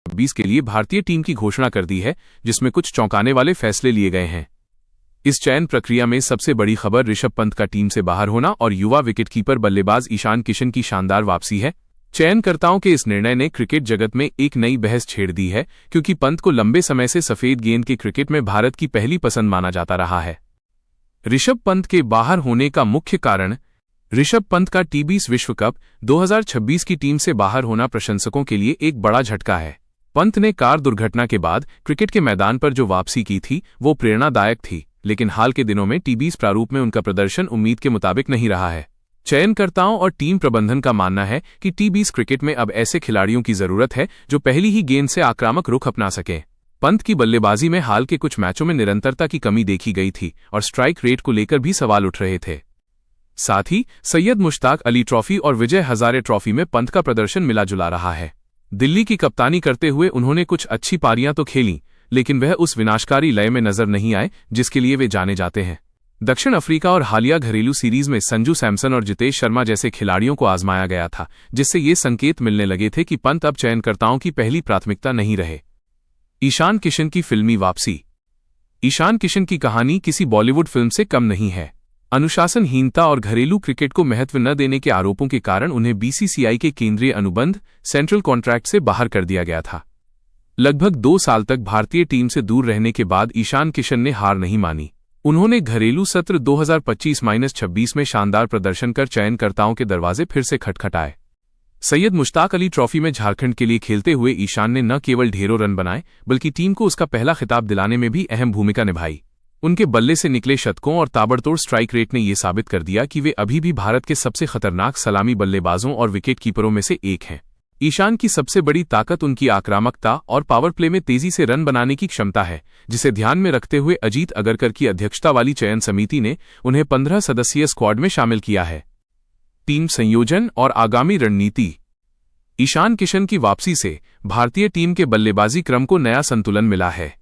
2026 के लिए भारतीय टीम की घोषणा कर दी है, जिसमें कुछ चौंकाने वाले फैसले लिए गए हैं। इस चयन प्रक्रिया में सबसे बड़ी खबर ऋषभ पंत का टीम से बाहर होना और युवा विकेटकीपर बल्लेबाज ईशान किशन की शानदार वापसी है। चयनकर्ताओं के इस निर्णय ने क्रिकेट जगत में एक नई बहस छेड़ दी है, क्योंकि पंत को लंबे समय से सफेद गेंद के क्रिकेट में भारत की पहली पसंद माना जाता रहा है। ऋषभ पंत के बाहर होने का मुख्य कारण ऋषभ पंत का टी20 विश्व कप 2026 की टीम से बाहर होना प्रशंसकों के लिए एक बड़ा झटका है। पंत ने कार दुर्घटना के बाद क्रिकेट के मैदान पर जो वापसी की थी वो प्रेरणादायक थी, लेकिन हाल के दिनों में टी20 प्रारूप में उनका प्रदर्शन उम्मीद के मुताबिक नहीं रहा है। चयनकर्ताओं और टीम प्रबंधन का मानना है कि टी20 क्रिकेट में अब ऐसे खिलाड़ियों की जरूरत है जो पहली ही गेंद से आक्रामक रुख अपना सकें। पंत की बल्लेबाजी में हाल के कुछ मैचों में निरंतरता की कमी देखी गई थी और स्ट्राइक रेट को लेकर भी सवाल उठ रहे थे। साथ ही सैयद मुश्ताक अली ट्रॉफी और विजय हजारे ट्रॉफी में पंत का प्रदर्शन मिला जुला रहा है। दिल्ली की कप्तानी करते हुए उन्होंने कुछ अच्छी पारियां तो खेलीं, लेकिन वह उस विनाशकारी लय में नजर नहीं आए जिसके लिए वे जाने जाते हैं। दक्षिण अफ्रीका और हालिया घरेलू सीरीज में संजू सैमसन और जितेश शर्मा जैसे खिलाड़ियों को आजमाया गया था, जिससे ये संकेत मिलने लगे थे कि पंत अब चयनकर्ताओं की पहली प्राथमिकता नहीं रहे। ईशान किशन की फिल्मी वापसी। ईशान किशन की कहानी किसी बॉलीवुड फिल्म से कम नहीं है। अनुशासनहीनता और घरेलू क्रिकेट को महत्व न देने के आरोपों के कारण उन्हें बीसीसीआई के केंद्रीय अनुबंध सेंट्रल कॉन्ट्रैक्ट से बाहर कर दिया गया था। लगभग 2 साल तक भारतीय टीम से दूर रहने के बाद ईशान किशन ने हार नहीं मानी। उन्होंने घरेलू सत्र 2025-26 में शानदार प्रदर्शन कर चयनकर्ताओं के दरवाजे फिर से खटखटाए। सैयद मुश्ताक अली ट्रॉफी में झारखंड के लिए खेलते हुए ईशान ने न केवल ढेरों रन बनाए, बल्कि टीम को उसका पहला खिताब दिलाने में भी अहम भूमिका निभाई। उनके बल्ले से निकले शतकों और ताबड़तोड़ स्ट्राइक रेट ने यह साबित कर दिया कि वे अभी भी भारत के सबसे खतरनाक सलामी बल्लेबाजों और विकेटकीपरों में से एक हैं। ईशान की सबसे बड़ी ताकत उनकी आक्रामकता और पावर प्ले में तेजी से रन बनाने की क्षमता है, जिसे ध्यान में रखते हुए अजीत अगरकर की अध्यक्षता वाली चयन समिति ने उन्हें 15 सदस्यीय स्क्वाड में शामिल किया है। टीम संयोजन और आगामी रणनीति। ईशान किशन की वापसी से भारतीय टीम के बल्लेबाजी क्रम को नया संतुलन मिला है।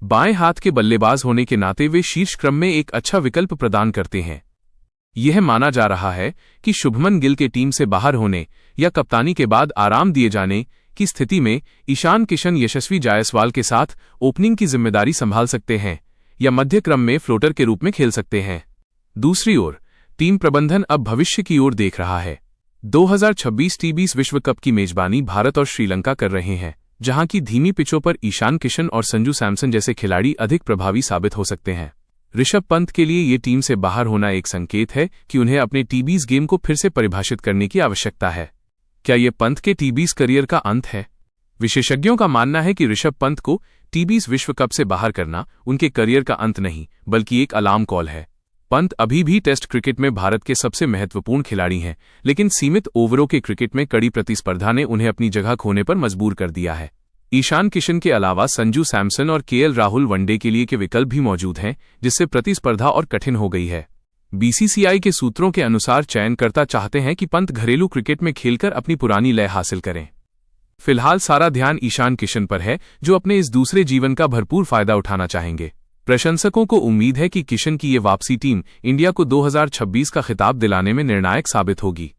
बाएं हाथ के बल्लेबाज होने के नाते वे शीर्ष क्रम में एक अच्छा विकल्प प्रदान करते हैं। यह माना जा रहा है कि शुभमन गिल के टीम से बाहर होने या कप्तानी के बाद आराम दिए जाने की स्थिति में ईशान किशन यशस्वी जायसवाल के साथ ओपनिंग की जिम्मेदारी संभाल सकते हैं या मध्य क्रम में फ्लोटर के रूप में खेल सकते हैं। दूसरी ओर टीम प्रबंधन अब भविष्य की ओर देख रहा है। 2026 टी20 विश्व कप की मेजबानी भारत और श्रीलंका कर रहे हैं, जहां की धीमी पिचों पर ईशान किशन और संजू सैमसन जैसे खिलाड़ी अधिक प्रभावी साबित हो सकते हैं। ऋषभ पंत के लिए ये टीम से बाहर होना एक संकेत है कि उन्हें अपने टी20 गेम को फिर से परिभाषित करने की आवश्यकता है। क्या ये पंत के टी20 करियर का अंत है? विशेषज्ञों का मानना है कि ऋषभ पंत को टी20 विश्व कप से बाहर करना उनके करियर का अंत नहीं, बल्कि एक अलार्म कॉल है। पंत अभी भी टेस्ट क्रिकेट में भारत के सबसे महत्वपूर्ण खिलाड़ी हैं, लेकिन सीमित ओवरों के क्रिकेट में कड़ी प्रतिस्पर्धा ने उन्हें अपनी जगह खोने पर मजबूर कर दिया है। ईशान किशन के अलावा संजू सैमसन और केएल राहुल वनडे के लिए के विकल्प भी मौजूद हैं, जिससे प्रतिस्पर्धा और कठिन हो गई है। बीसीसीआई के सूत्रों के अनुसार चयनकर्ता चाहते हैं कि पंत घरेलू क्रिकेट में खेलकर अपनी पुरानी लय हासिल करें। फिलहाल सारा ध्यान ईशान किशन पर है, जो अपने इस दूसरे जीवन का भरपूर फायदा उठाना चाहेंगे। प्रशंसकों को उम्मीद है कि किशन की ये वापसी टीम इंडिया को 2026 का खिताब दिलाने में निर्णायक साबित होगी।